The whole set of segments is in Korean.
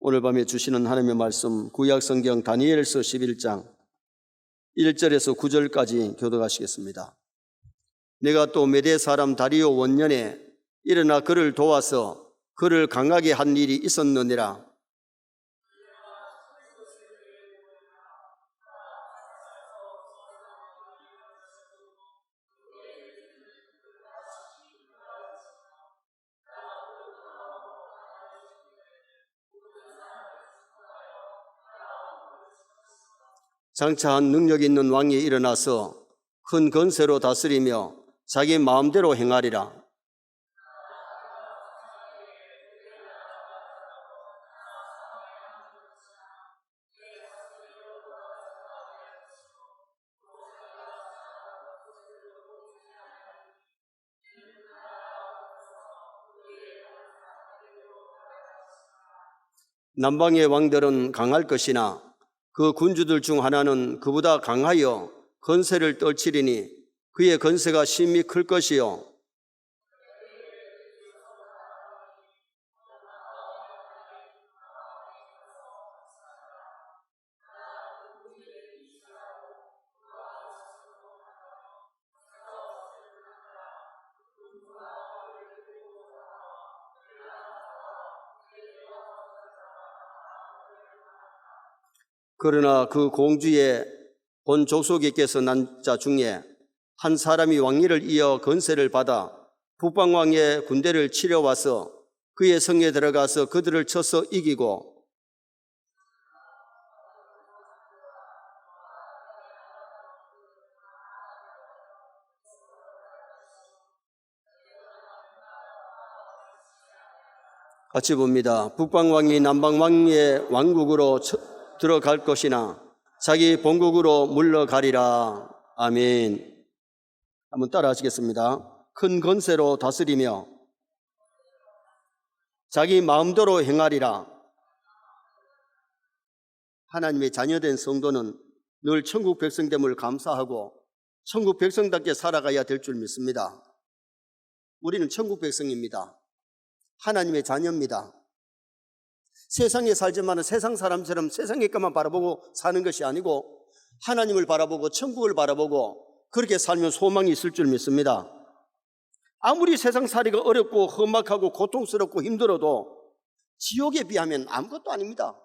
오늘 밤에 주시는 하나님의 말씀 구약성경 다니엘서 11장 1절에서 9절까지 교독하시겠습니다. 내가 또 메대 사람 다리오 원년에 일어나 그를 도와서 그를 강하게 한 일이 있었느니라. 장차 한 능력 있는 왕이 일어나서 큰 권세로 다스리며 자기 마음대로 행하리라. 남방의 왕들은 강할 것이나 그 군주들 중 하나는 그보다 강하여 건세를 떨치리니 그의 건세가 심히 클 것이요 그러나 그 공주의 본 족속에게서 난 자 중에 한 사람이 왕위를 이어 건세를 받아 북방왕의 군대를 치려와서 그의 성에 들어가서 그들을 쳐서 이기고 같이 봅니다. 북방왕이 남방왕의 왕국으로 들어갈 것이나 자기 본국으로 물러가리라. 아멘. 한번 따라 하시겠습니다. 큰 권세로 다스리며 자기 마음대로 행하리라. 하나님의 자녀된 성도는 늘 천국 백성됨을 감사하고 천국 백성답게 살아가야 될 줄 믿습니다. 우리는 천국 백성입니다. 하나님의 자녀입니다. 세상에 살지만 세상 사람처럼 세상의 것만 바라보고 사는 것이 아니고 하나님을 바라보고 천국을 바라보고 그렇게 살면 소망이 있을 줄 믿습니다. 아무리 세상 살이가 어렵고 험악하고 고통스럽고 힘들어도 지옥에 비하면 아무것도 아닙니다.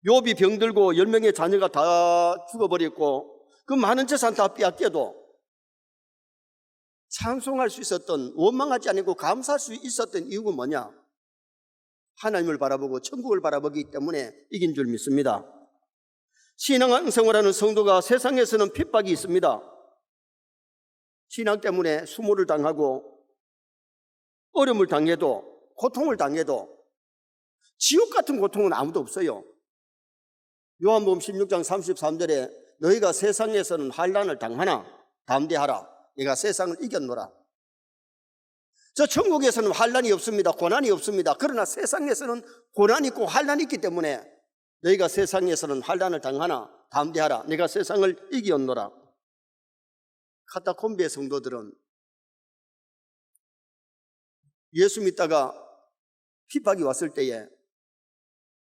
욥이 병들고 10명의 자녀가 다 죽어버렸고 그 많은 재산 다 빼앗겨도 찬송할 수 있었던, 원망하지 않고 감사할 수 있었던 이유가 뭐냐? 하나님을 바라보고 천국을 바라보기 때문에 이긴 줄 믿습니다. 신앙생활하는 성도가 세상에서는 핍박이 있습니다. 신앙 때문에 수모를 당하고 어려움을 당해도 고통을 당해도 지옥 같은 고통은 아무도 없어요. 요한복음 16장 33절에 너희가 세상에서는 환난을 당하나 담대하라. 내가 세상을 이겼노라. 저 천국에서는 환난이 없습니다. 고난이 없습니다. 그러나 세상에서는 고난이 있고 환난이 있기 때문에 너희가 세상에서는 환난을 당하나 담대하라. 내가 세상을 이겼노라. 카타콤비의 성도들은 예수 믿다가 핍박이 왔을 때에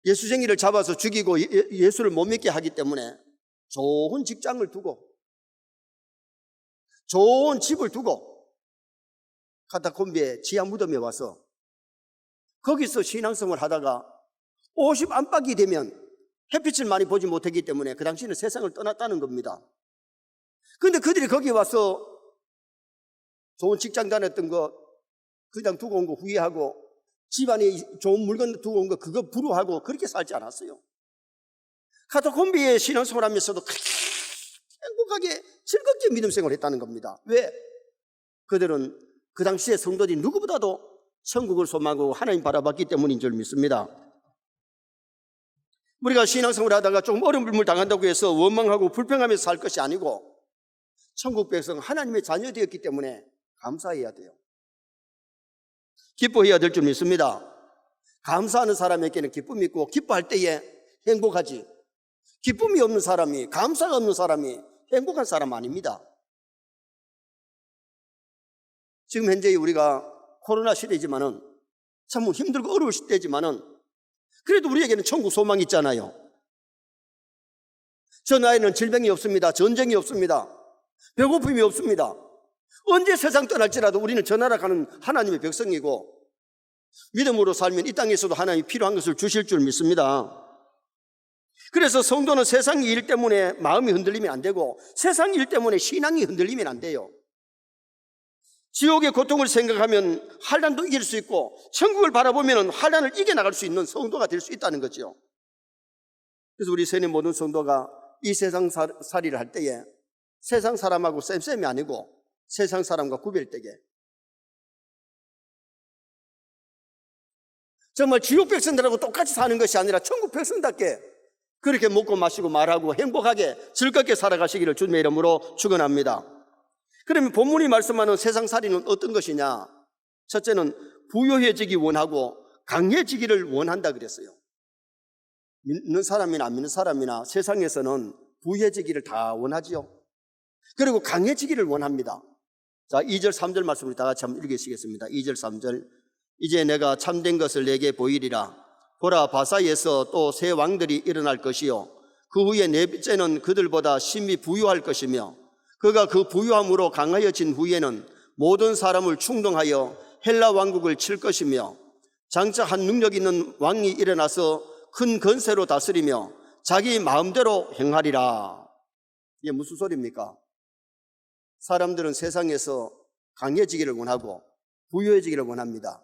예수쟁이를 잡아서 죽이고 예수를 못 믿게 하기 때문에 좋은 직장을 두고 좋은 집을 두고 카타콤비의 지하 무덤에 와서 거기서 신앙생활을 하다가 50 안팎이 되면 햇빛을 많이 보지 못했기 때문에 그 당시에는 세상을 떠났다는 겁니다. 그런데 그들이 거기 와서 좋은 직장 다녔던 거 그냥 두고 온 거 후회하고 집안에 좋은 물건 두고 온 거 그거 부러워하고 그렇게 살지 않았어요. 카타콤비의 신앙생활을 하면서도 행복하게 즐겁게 믿음생활을 했다는 겁니다. 왜? 그들은 그 당시에 성도들이 누구보다도 천국을 소망하고 하나님 바라봤기 때문인 줄 믿습니다. 우리가 신앙생활을 하다가 조금 어려움을 당한다고 해서 원망하고 불평하면서 살 것이 아니고 천국 백성 하나님의 자녀 되었기 때문에 감사해야 돼요. 기뻐해야 될 줄 믿습니다. 감사하는 사람에게는 기쁨이 있고 기뻐할 때에 행복하지, 기쁨이 없는 사람이, 감사가 없는 사람이 행복한 사람 아닙니다. 지금 현재 우리가 코로나 시대지만은 참 힘들고 어려울 시대지만은 그래도 우리에게는 천국 소망이 있잖아요. 저 나이에는 질병이 없습니다. 전쟁이 없습니다. 배고픔이 없습니다. 언제 세상 떠날지라도 우리는 저 나라 가는 하나님의 백성이고 믿음으로 살면 이 땅에서도 하나님이 필요한 것을 주실 줄 믿습니다. 그래서 성도는 세상 일 때문에 마음이 흔들리면 안 되고 세상 일 때문에 신앙이 흔들리면 안 돼요. 지옥의 고통을 생각하면 환난도 이길 수 있고 천국을 바라보면 환난을 이겨나갈 수 있는 성도가 될 수 있다는 거죠. 그래서 우리 세뇌 모든 성도가 이 세상 살이를 할 때에 세상 사람하고 쌤쌤이 아니고 세상 사람과 구별되게 정말 지옥 백성들하고 똑같이 사는 것이 아니라 천국 백성답게 그렇게 먹고 마시고 말하고 행복하게 즐겁게 살아가시기를 주님의 이름으로 축원합니다. 그러면 본문이 말씀하는 세상 살이는 어떤 것이냐? 첫째는 부유해지기 원하고 강해지기를 원한다 그랬어요. 믿는 사람이나 안 믿는 사람이나 세상에서는 부유해지기를 다 원하지요. 그리고 강해지기를 원합니다. 자, 2절 3절 말씀을 다 같이 한번 읽으시겠습니다. 2절 3절. 이제 내가 참된 것을 내게 보이리라. 보라, 바사에서 또 새 왕들이 일어날 것이요 그 후에 넷째는 그들보다 심히 부유할 것이며 그가 그 부유함으로 강하여진 후에는 모든 사람을 충동하여 헬라 왕국을 칠 것이며 장차 한 능력 있는 왕이 일어나서 큰 건세로 다스리며 자기 마음대로 행하리라. 이게 무슨 소리입니까? 사람들은 세상에서 강해지기를 원하고 부유해지기를 원합니다.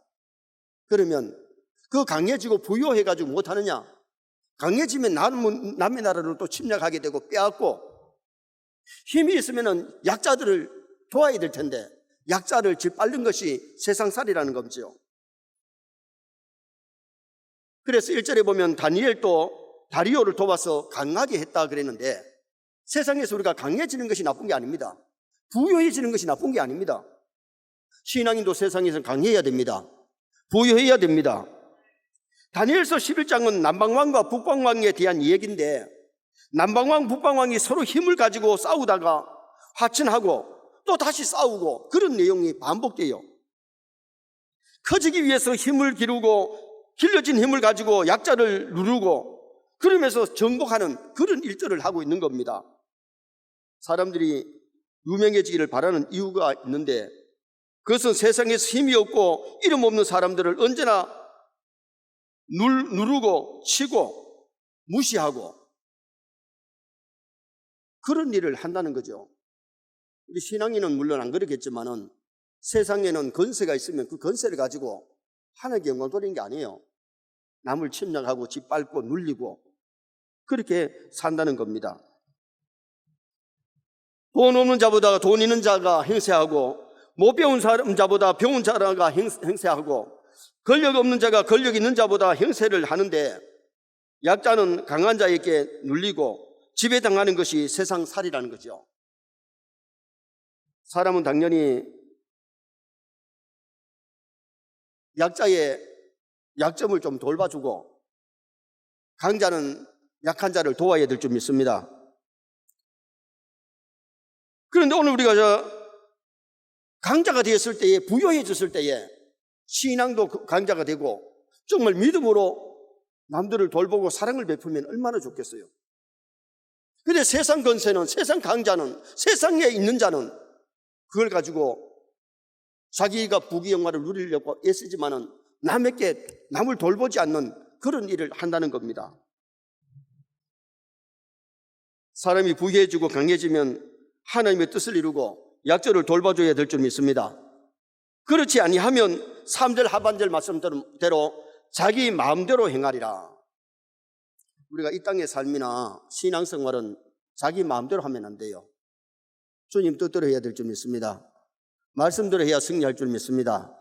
그러면 그 강해지고 부유해가지고 못하느냐? 강해지면 남의 나라를 또 침략하게 되고 빼앗고 힘이 있으면 약자들을 도와야 될 텐데 약자를 짓밟는 것이 세상살이라는 거죠. 그래서 1절에 보면 다니엘도 다리오를 도와서 강하게 했다 그랬는데 세상에서 우리가 강해지는 것이 나쁜 게 아닙니다. 부유해지는 것이 나쁜 게 아닙니다. 신앙인도 세상에서 강해야 됩니다. 부유해야 됩니다. 다니엘서 11장은 남방왕과 북방왕에 대한 이야기인데 남방왕, 북방왕이 서로 힘을 가지고 싸우다가 화친하고 또 다시 싸우고 그런 내용이 반복돼요. 커지기 위해서 힘을 기르고 길러진 힘을 가지고 약자를 누르고 그러면서 정복하는 그런 일들을 하고 있는 겁니다. 사람들이 유명해지기를 바라는 이유가 있는데 그것은 세상에서 힘이 없고 이름 없는 사람들을 언제나 누르고 치고 무시하고 그런 일을 한다는 거죠. 우리 신앙인은 물론 안 그러겠지만은 세상에는 건세가 있으면 그 건세를 가지고 하나님께 영광 돌리는 게 아니에요. 남을 침략하고 짓밟고 눌리고 그렇게 산다는 겁니다. 돈 없는 자보다 돈 있는 자가 행세하고 못 배운 자보다 배운 자가 행세하고 권력 없는 자가 권력 있는 자보다 행세를 하는데 약자는 강한 자에게 눌리고 지배당하는 것이 세상살이라는 거죠. 사람은 당연히 약자의 약점을 좀 돌봐주고 강자는 약한 자를 도와야 될 줄 믿습니다. 그런데 오늘 우리가 강자가 되었을 때에 부유해졌을 때에 신앙도 강자가 되고 정말 믿음으로 남들을 돌보고 사랑을 베풀면 얼마나 좋겠어요. 그런데 세상 건세는 세상 강자는 세상에 있는 자는 그걸 가지고 자기가 부귀영화를 누리려고 애쓰지만은 남에게 남을 돌보지 않는 그런 일을 한다는 겁니다. 사람이 부유해지고 강해지면 하나님의 뜻을 이루고 약자를 돌봐줘야 될 줄 믿습니다. 그렇지 아니하면 3절 하반절 말씀대로 자기 마음대로 행하리라. 우리가 이 땅의 삶이나 신앙생활은 자기 마음대로 하면 안 돼요. 주님 뜻대로 해야 될 줄 믿습니다. 말씀대로 해야 승리할 줄 믿습니다.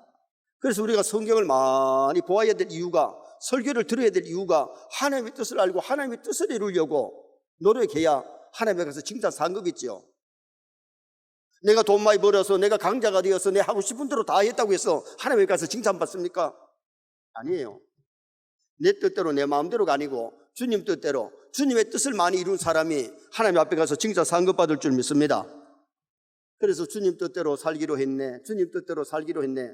그래서 우리가 성경을 많이 보아야 될 이유가, 설교를 들어야 될 이유가 하나님의 뜻을 알고 하나님의 뜻을 이루려고 노력해야 하나님에 가서 칭찬 산 거겠죠. 내가 돈 많이 벌어서 내가 강자가 되어서 내 하고 싶은 대로 다 했다고 해서 하나님에 가서 칭찬받습니까? 아니에요. 내 뜻대로 내 마음대로가 아니고 주님 뜻대로 주님의 뜻을 많이 이룬 사람이 하나님 앞에 가서 칭찬 산 것 받을 줄 믿습니다. 그래서 주님 뜻대로 살기로 했네, 주님 뜻대로 살기로 했네.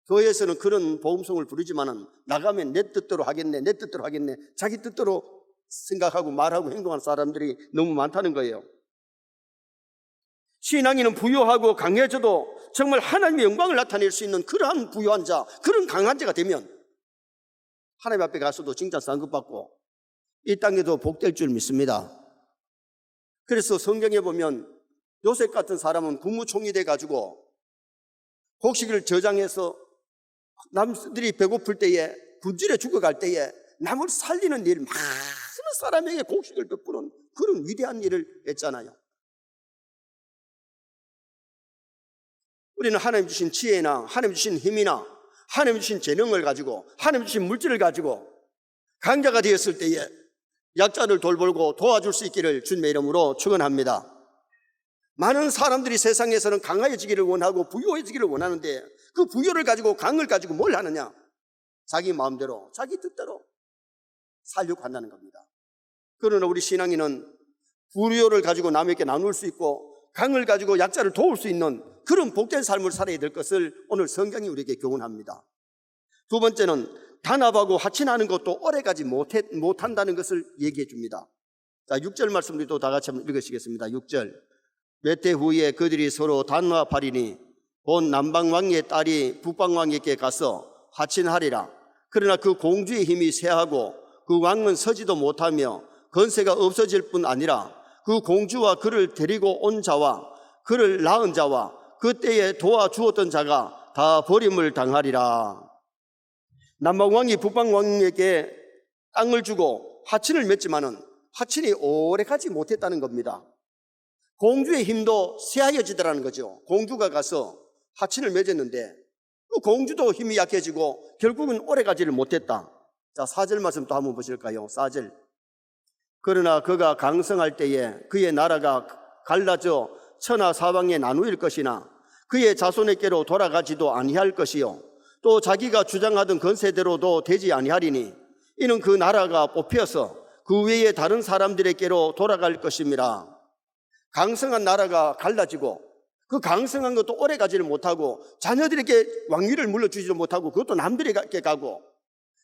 교회에서는 그런 복음성을 부르지만은 나가면 내 뜻대로 하겠네, 내 뜻대로 하겠네, 자기 뜻대로 생각하고 말하고 행동하는 사람들이 너무 많다는 거예요. 신앙인은 부유하고 강해져도 정말 하나님의 영광을 나타낼 수 있는 그러한 부유한 자, 그런 강한 자가 되면 하나님 앞에 가서도 칭찬 상급받고 이 땅에도 복될 줄 믿습니다. 그래서 성경에 보면 요셉 같은 사람은 국무총리 돼가지고 곡식을 저장해서 남들이 배고플 때에, 굶주려 죽어갈 때에 남을 살리는 일, 많은 사람에게 곡식을 베푸는 그런 위대한 일을 했잖아요. 우리는 하나님 주신 지혜나 하나님 주신 힘이나 하나님 주신 재능을 가지고 하나님 주신 물질을 가지고 강자가 되었을 때에 약자를 돌보고 도와줄 수 있기를 주님의 이름으로 축원합니다. 많은 사람들이 세상에서는 강해지기를 원하고 부유해지기를 원하는데 그 부유를 가지고 강을 가지고 뭘 하느냐? 자기 마음대로 자기 뜻대로 살려고 한다는 겁니다. 그러나 우리 신앙인은 부유를 가지고 남에게 나눌 수 있고 강을 가지고 약자를 도울 수 있는 그런 복된 삶을 살아야 될 것을 오늘 성경이 우리에게 교훈합니다. 두 번째는 단합하고 하친하는 것도 오래가지 못한다는 것을 얘기해 줍니다. 자, 6절 말씀 우리 또 다 같이 한번 읽으시겠습니다. 6절. 몇 해 후에 그들이 서로 단합하리니 본 남방왕의 딸이 북방왕에게 가서 하친하리라. 그러나 그 공주의 힘이 쇠하고 그 왕은 서지도 못하며 건세가 없어질 뿐 아니라 그 공주와 그를 데리고 온 자와 그를 낳은 자와 그때에 도와주었던 자가 다 버림을 당하리라. 남방왕이 북방왕에게 땅을 주고 하친을 맺지만은 하친이 오래 가지 못했다는 겁니다. 공주의 힘도 쇠하여지더라는 거죠. 공주가 가서 하친을 맺었는데 그 공주도 힘이 약해지고 결국은 오래 가지를 못했다. 자, 4절 말씀 또 한번 보실까요? 4절. 그러나 그가 강성할 때에 그의 나라가 갈라져 천하 사방에 나누일 것이나 그의 자손에게로 돌아가지도 아니할 것이요 또 자기가 주장하던 건세대로도 되지 아니하리니 이는 그 나라가 뽑혀서 그 외에 다른 사람들에게로 돌아갈 것입니다. 강성한 나라가 갈라지고 그 강성한 것도 오래 가지를 못하고 자녀들에게 왕위를 물려주지도 못하고 그것도 남들에게 가고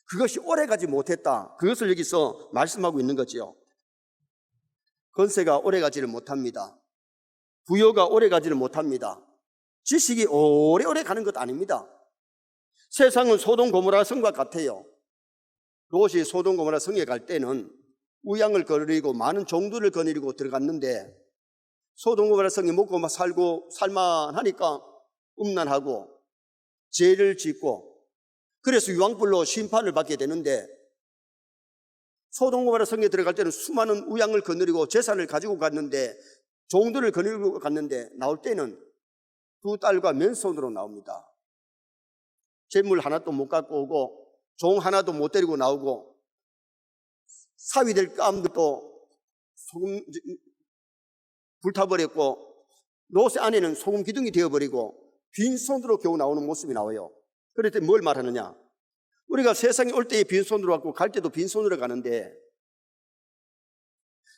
그것이 오래 가지 못했다. 그것을 여기서 말씀하고 있는 거지요. 건세가 오래 가지를 못합니다. 부여가 오래 가지를 못합니다. 지식이 오래오래 가는 것 아닙니다. 세상은 소돔 고모라 성과 같아요. 롯이 소돔 고모라 성에 갈 때는 우양을 거느리고 많은 종들을 거느리고 들어갔는데 소돔 고모라 성에 먹고 살고 살만하니까 음란하고 죄를 짓고 그래서 유황불로 심판을 받게 되는데 소돔 고모라 성에 들어갈 때는 수많은 우양을 거느리고 재산을 가지고 갔는데 종들을 거느리고 갔는데 나올 때는 두 딸과 맨손으로 나옵니다. 재물 하나도 못 갖고 오고 종 하나도 못 데리고 나오고 사위될 깜도 소금 불타버렸고 롯의 아내는 소금 기둥이 되어버리고 빈손으로 겨우 나오는 모습이 나와요. 그럴 때 뭘 말하느냐? 우리가 세상에 올 때에 빈손으로 왔고 갈 때도 빈손으로 가는데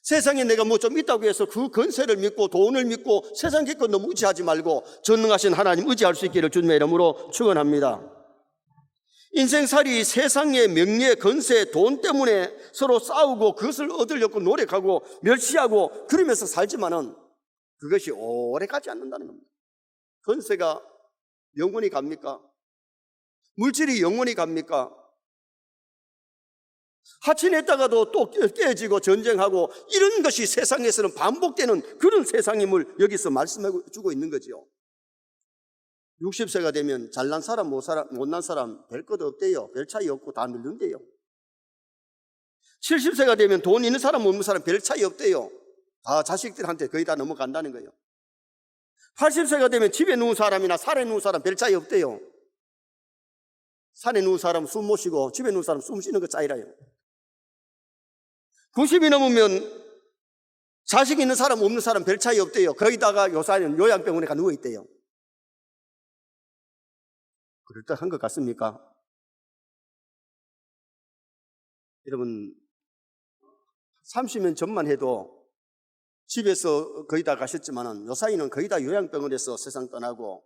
세상에 내가 뭐 좀 있다고 해서 그 건세를 믿고 돈을 믿고 세상 기껏 너무 의지하지 말고 전능하신 하나님 의지할 수 있기를 주님의 이름으로 축원합니다. 인생살이 세상의 명예, 건세, 돈 때문에 서로 싸우고 그것을 얻으려고 노력하고 멸시하고 그러면서 살지만은 그것이 오래 가지 않는다는 겁니다. 건세가 영원히 갑니까? 물질이 영원히 갑니까? 하친했다가도 또 깨지고 전쟁하고 이런 것이 세상에서는 반복되는 그런 세상임을 여기서 말씀해 주고 있는 거죠. 60세가 되면 잘난 사람, 못난 사람 별 것 없대요. 별 차이 없고 다 늙는데요. 70세가 되면 돈 있는 사람, 없는 사람 별 차이 없대요. 다 자식들한테 거의 다 넘어간다는 거예요. 80세가 되면 집에 누운 사람이나 산에 누운 사람 별 차이 없대요. 산에 누운 사람 숨 못 쉬고 집에 누운 사람 숨 쉬는 것 차이라요. 90이 넘으면 자식 있는 사람, 없는 사람 별 차이 없대요. 거기다가 요새는 요양병원에 가 누워있대요. 그럴듯한 것 같습니까? 여러분 30년 전만 해도 집에서 거의 다 가셨지만 요사이는 거의 다 요양병원에서 세상 떠나고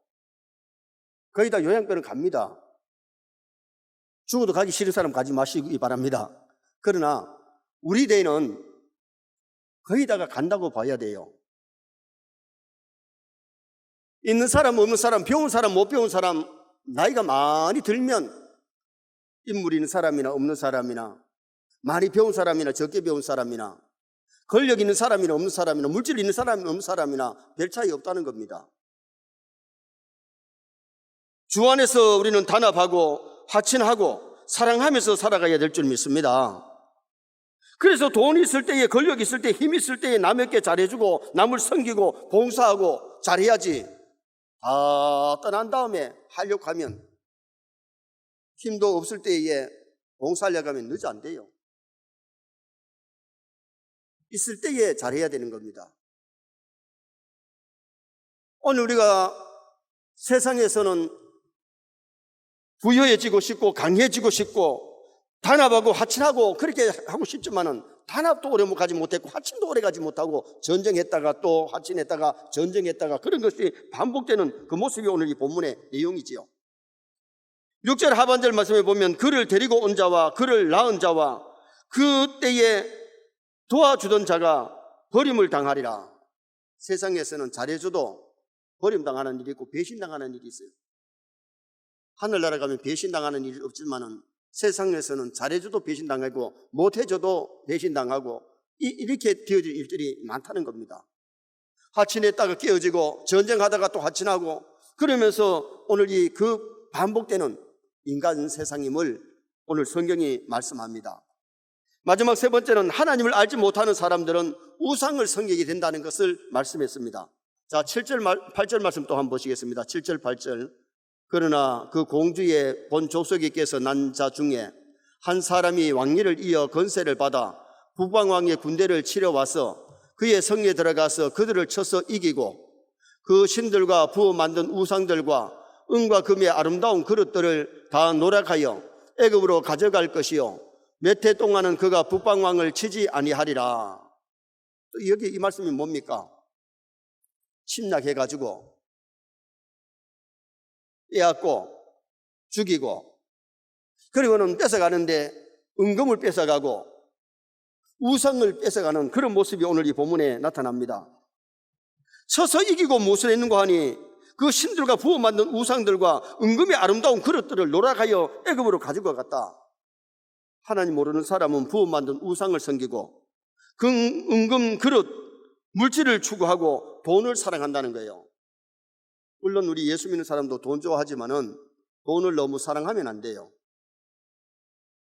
거의 다 요양병원 갑니다. 죽어도 가기 싫은 사람 가지 마시기 바랍니다. 그러나 우리 대에는 거기다가 간다고 봐야 돼요. 있는 사람 없는 사람, 배운 사람 못 배운 사람, 나이가 많이 들면 인물 있는 사람이나 없는 사람이나, 많이 배운 사람이나 적게 배운 사람이나, 권력 있는 사람이나 없는 사람이나, 물질 있는 사람이나 없는 사람이나 별 차이 없다는 겁니다. 주 안에서 우리는 단합하고 화친하고 사랑하면서 살아가야 될 줄 믿습니다. 그래서 돈 있을 때에, 권력 있을 때, 힘 있을 때에 남에게 잘해주고 남을 섬기고 봉사하고 잘해야지, 다 떠난 다음에 하려고 하면, 힘도 없을 때에 봉사하려고 하면 늦어 안 돼요. 있을 때에 잘해야 되는 겁니다. 오늘 우리가 세상에서는 부유해지고 싶고 강해지고 싶고 단합하고 화친하고 그렇게 하고 싶지만은, 단합도 오래 가지 못했고 화친도 오래 가지 못하고 전쟁했다가 또 화친했다가 전쟁했다가 그런 것이 반복되는 그 모습이 오늘 이 본문의 내용이지요. 6절 하반절 말씀에 보면 그를 데리고 온 자와 그를 낳은 자와 그때에 도와주던 자가 버림을 당하리라. 세상에서는 잘해줘도 버림당하는 일이 있고 배신당하는 일이 있어요. 하늘나라 가면 배신당하는 일이 없지만은 세상에서는 잘해줘도 배신당하고 못해줘도 배신당하고 이렇게 되어질 일들이 많다는 겁니다. 화친했다가 깨어지고 전쟁하다가 또 화친하고 그러면서 오늘 이 그 반복되는 인간 세상임을 오늘 성경이 말씀합니다. 마지막 세 번째는 하나님을 알지 못하는 사람들은 우상을 섬기게 된다는 것을 말씀했습니다. 자, 7절 8절 말씀 또 한번 보시겠습니다. 7절 8절. 그러나 그 공주의 본 조석이께서 난 자 중에 한 사람이 왕위를 이어 건세를 받아 북방왕의 군대를 치러 와서 그의 성에 들어가서 그들을 쳐서 이기고 그 신들과 부어 만든 우상들과 은과 금의 아름다운 그릇들을 다 노략하여 애굽으로 가져갈 것이요 몇 해 동안은 그가 북방왕을 치지 아니하리라. 여기 이 말씀이 뭡니까? 침략해가지고 빼앗고 죽이고 그리고는 뺏어가는데 은금을 뺏어가고 우상을 뺏어가는 그런 모습이 오늘 이 본문에 나타납니다. 쳐서 이기고 무엇을 했는가 하니 그 신들과 부어 만든 우상들과 은금의 아름다운 그릇들을 노략하여 애굽으로 가지고 갔다. 하나님 모르는 사람은 부어 만든 우상을 섬기고 그 은금 그릇 물질을 추구하고 돈을 사랑한다는 거예요. 물론 우리 예수 믿는 사람도 돈 좋아하지만은 돈을 너무 사랑하면 안 돼요.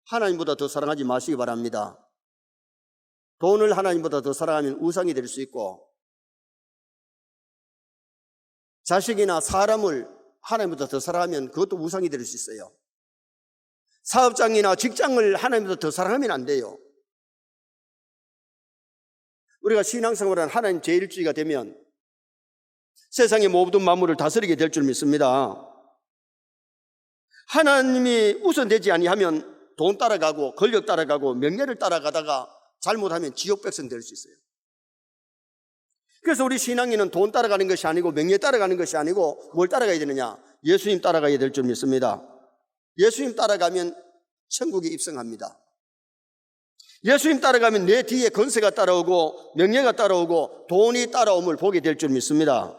하나님보다 더 사랑하지 마시기 바랍니다. 돈을 하나님보다 더 사랑하면 우상이 될 수 있고, 자식이나 사람을 하나님보다 더 사랑하면 그것도 우상이 될 수 있어요. 사업장이나 직장을 하나님보다 더 사랑하면 안 돼요. 우리가 신앙생활은 하나님 제1주의가 되면 세상의 모든 만물을 다스리게 될 줄 믿습니다. 하나님이 우선되지 아니하면 돈 따라가고 권력 따라가고 명예를 따라가다가 잘못하면 지옥 백성 될 수 있어요. 그래서 우리 신앙인은 돈 따라가는 것이 아니고 명예 따라가는 것이 아니고 뭘 따라가야 되느냐? 예수님 따라가야 될 줄 믿습니다. 예수님 따라가면 천국에 입성합니다. 예수님 따라가면 내 뒤에 건세가 따라오고 명예가 따라오고 돈이 따라옴을 보게 될 줄 믿습니다.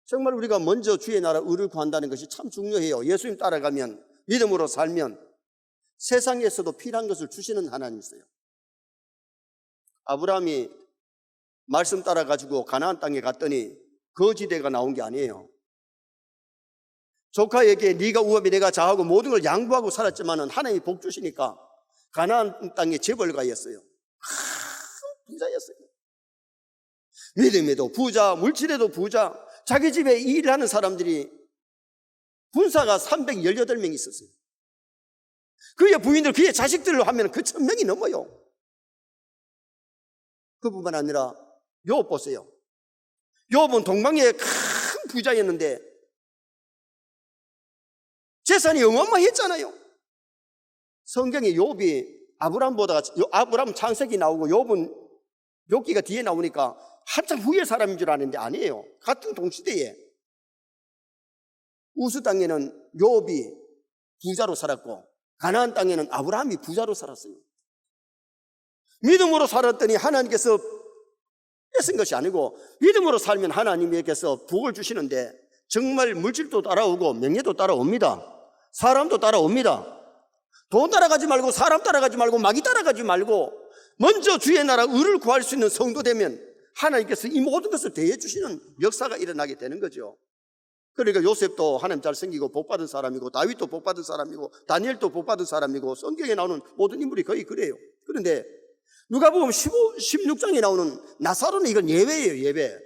정말 우리가 먼저 주의 나라 의를 구한다는 것이 참 중요해요. 예수님 따라가면, 믿음으로 살면 세상에서도 필요한 것을 주시는 하나님이세요. 아브라함이 말씀 따라가지고 가나안 땅에 갔더니 거지대가 나온 게 아니에요. 조카에게 네가 우하며 내가 자하고 모든 걸 양보하고 살았지만은 하나님이 복 주시니까 가나안 땅에 재벌가였어요. 큰 부자였어요. 믿음에도 부자, 물질에도 부자. 자기 집에 일하는 사람들이 군사가 318명 있었어요. 그의 부인들, 그의 자식들로 하면 그 1000명이 넘어요. 그뿐만 아니라 욥 보세요. 욥은 동방의 큰 부자였는데 재산이 어마어마했잖아요. 성경에 욥이 아브라함 창세기 나오고 욥은 욥기가 뒤에 나오니까 한참 후의 사람인 줄 아는데 아니에요. 같은 동시대에 우스 땅에는 욥이 부자로 살았고 가나안 땅에는 아브라함이 부자로 살았어요. 믿음으로 살았더니 하나님께서 뺏은 것이 아니고 믿음으로 살면 하나님께서 복을 주시는데 정말 물질도 따라오고 명예도 따라옵니다. 사람도 따라옵니다. 돈 따라가지 말고 사람 따라가지 말고 마귀 따라가지 말고 먼저 주의 나라 의를 구할 수 있는 성도 되면 하나님께서 이 모든 것을 대해 주시는 역사가 일어나게 되는 거죠. 그러니까 요셉도 하나님 잘 섬기고 복받은 사람이고 다윗도 복받은 사람이고 다니엘도 복받은 사람이고 성경에 나오는 모든 인물이 거의 그래요. 그런데 누가복음 16장에 나오는 나사로는 이건 예외예요. 예외.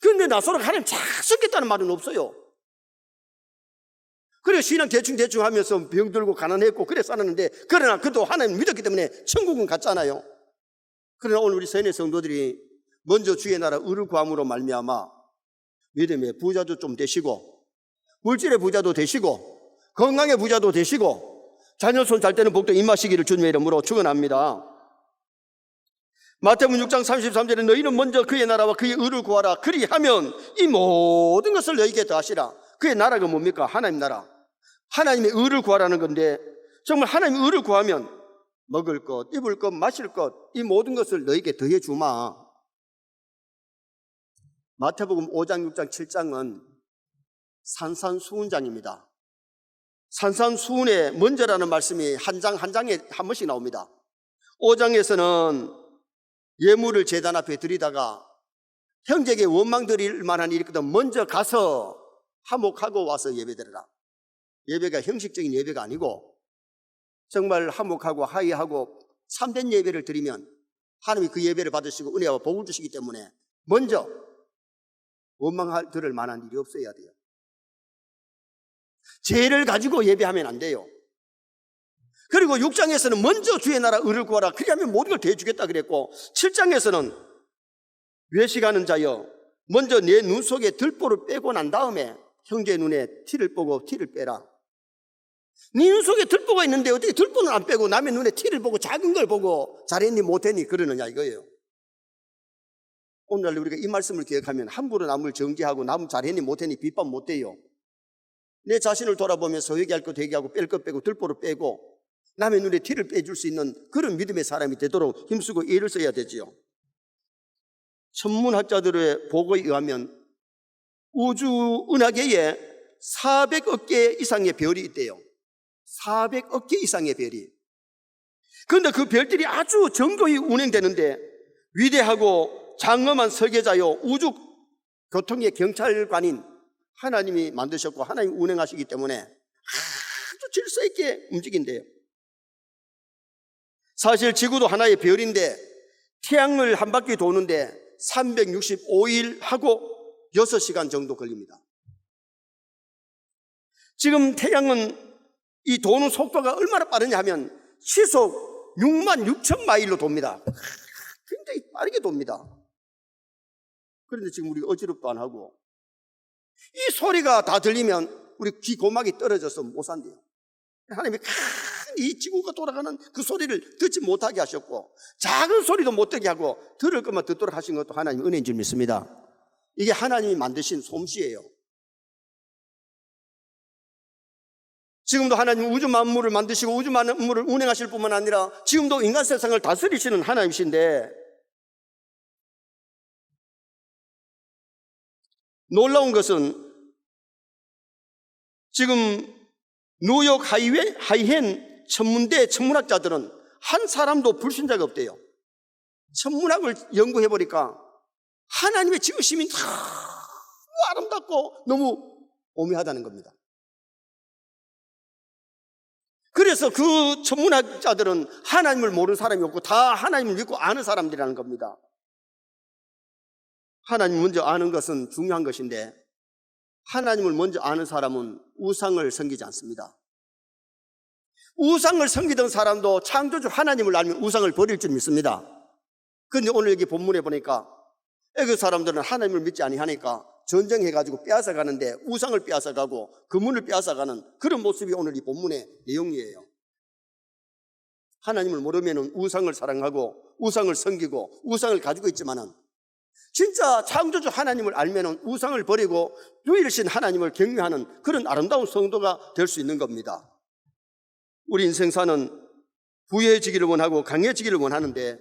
그런데 나사로가 하나님 잘 섬겼다는 말은 없어요. 그래 신앙 대충 하면서 병들고 가난했고 그래 살았는데 그러나 그도 하나님 믿었기 때문에 천국은 갔잖아요. 그러나 오늘 우리 세뇌 성도들이 먼저 주의 나라 의를 구함으로 말미암아 믿음의 부자도 좀 되시고 물질의 부자도 되시고 건강의 부자도 되시고 자녀 손 잘 때는 복도 임하시기를 주님의 이름으로 축원합니다. 마태복음 6장 33절에 너희는 먼저 그의 나라와 그의 의를 구하라. 그리하면 이 모든 것을 너희에게 더하시라. 그의 나라가 뭡니까? 하나님 나라. 하나님의 의를 구하라는 건데 정말 하나님의 의를 구하면 먹을 것, 입을 것, 마실 것 이 모든 것을 너희에게 더해 주마. 마태복음 5장, 6장, 7장은 산산수훈장입니다. 산산수훈의 먼저라는 말씀이 한 장 한 장에 한 번씩 나옵니다. 5장에서는 예물을 제단 앞에 드리다가 형제에게 원망 드릴 만한 일이 있거든 먼저 가서 화목하고 와서 예배드려라. 예배가 형식적인 예배가 아니고 정말 화목하고 하의하고 참된 예배를 드리면 하나님이 그 예배를 받으시고 은혜와 복을 주시기 때문에 먼저 원망 들을 만한 일이 없어야 돼요. 죄를 가지고 예배하면 안 돼요. 그리고 6장에서는 먼저 주의 나라 의를 구하라. 그렇게 하면 모든 걸 대주겠다 그랬고 7장에서는 외식하는 자여 먼저 내 눈 속에 들보를 빼고 난 다음에 형제 눈에 티를 보고 티를 빼라. 네 눈 속에 들보가 있는데 어떻게 들보는 안 빼고 남의 눈에 티를 보고 작은 걸 보고 잘했니 못했니 그러느냐 이거예요. 오늘날 우리가 이 말씀을 기억하면 함부로 남을 정죄하고 남 잘했니 못했니 비판 못해요. 내 자신을 돌아보면서 회개할 것 회개하고 뺄 것 빼고 들보를 빼고 남의 눈에 티를 빼줄 수 있는 그런 믿음의 사람이 되도록 힘쓰고 애를 써야 되지요. 천문학자들의 보고에 의하면 우주 은하계에 400억 개 이상의 별이 있대요. 400억 개 이상의 별이. 그런데 그 별들이 아주 정교히 운행되는데 위대하고 장엄한 설계자요 우주 교통의 경찰관인 하나님이 만드셨고 하나님이 운행하시기 때문에 아주 질서 있게 움직인대요. 사실 지구도 하나의 별인데 태양을 한 바퀴 도는데 365일 하고 6시간 정도 걸립니다. 지금 태양은 이 도는 속도가 얼마나 빠르냐 하면 시속 6만 6천 마일로 돕니다. 굉장히 빠르게 돕니다. 그런데 지금 우리가 어지럽도 안 하고 이 소리가 다 들리면 우리 귀 고막이 떨어져서 못 산대요. 하나님이 이 지구가 돌아가는 그 소리를 듣지 못하게 하셨고 작은 소리도 못 듣게 하고 들을 것만 듣도록 하신 것도 하나님의 은혜인 줄 믿습니다. 이게 하나님이 만드신 솜씨예요. 지금도 하나님 우주 만물을 만드시고 우주 만물을 운행하실 뿐만 아니라 지금도 인간 세상을 다스리시는 하나님이신데 놀라운 것은 지금 뉴욕 하이헨 천문대 천문학자들은 한 사람도 불신자가 없대요. 천문학을 연구해보니까 하나님의 지으심이 너무 아름답고 너무 오묘하다는 겁니다. 그래서 그 천문학자들은 하나님을 모르는 사람이 없고 다 하나님을 믿고 아는 사람들이라는 겁니다. 하나님 먼저 아는 것은 중요한 것인데 하나님을 먼저 아는 사람은 우상을 섬기지 않습니다. 우상을 섬기던 사람도 창조주 하나님을 알면 우상을 버릴 줄 믿습니다. 그런데 오늘 여기 본문에 보니까 애굽 사람들은 하나님을 믿지 아니하니까 전쟁해가지고 빼앗아가는데 우상을 빼앗아가고 금문을 빼앗아가는 그런 모습이 오늘 이 본문의 내용이에요. 하나님을 모르면 우상을 사랑하고 우상을 섬기고 우상을 가지고 있지만은 진짜 창조주 하나님을 알면 우상을 버리고 유일신 하나님을 경외하는 그런 아름다운 성도가 될 수 있는 겁니다. 우리 인생사는 부유해지기를 원하고 강해지기를 원하는데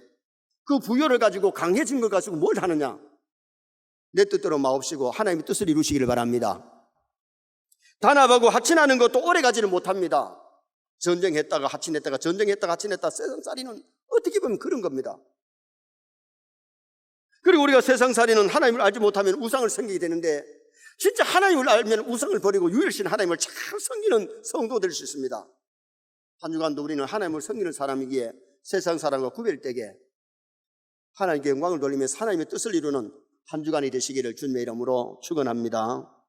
그 부유를 가지고 강해진 걸 가지고 뭘 하느냐? 내 뜻대로 마옵시고 하나님의 뜻을 이루시기를 바랍니다. 단합하고 하친하는 것도 오래 가지는 못합니다. 전쟁했다가 하친했다가 전쟁했다가 하친했다. 세상살이는 어떻게 보면 그런 겁니다. 그리고 우리가 세상살이는 하나님을 알지 못하면 우상을 섬기게 되는데 진짜 하나님을 알면 우상을 버리고 유일신 하나님을 잘 섬기는 성도 될 수 있습니다. 한 주간도 우리는 하나님을 섬기는 사람이기에 세상 사람과 구별되게 하나님께 영광을 돌리면서 하나님의 뜻을 이루는 한 주간이 되시기를 주님의 이름으로 축원합니다.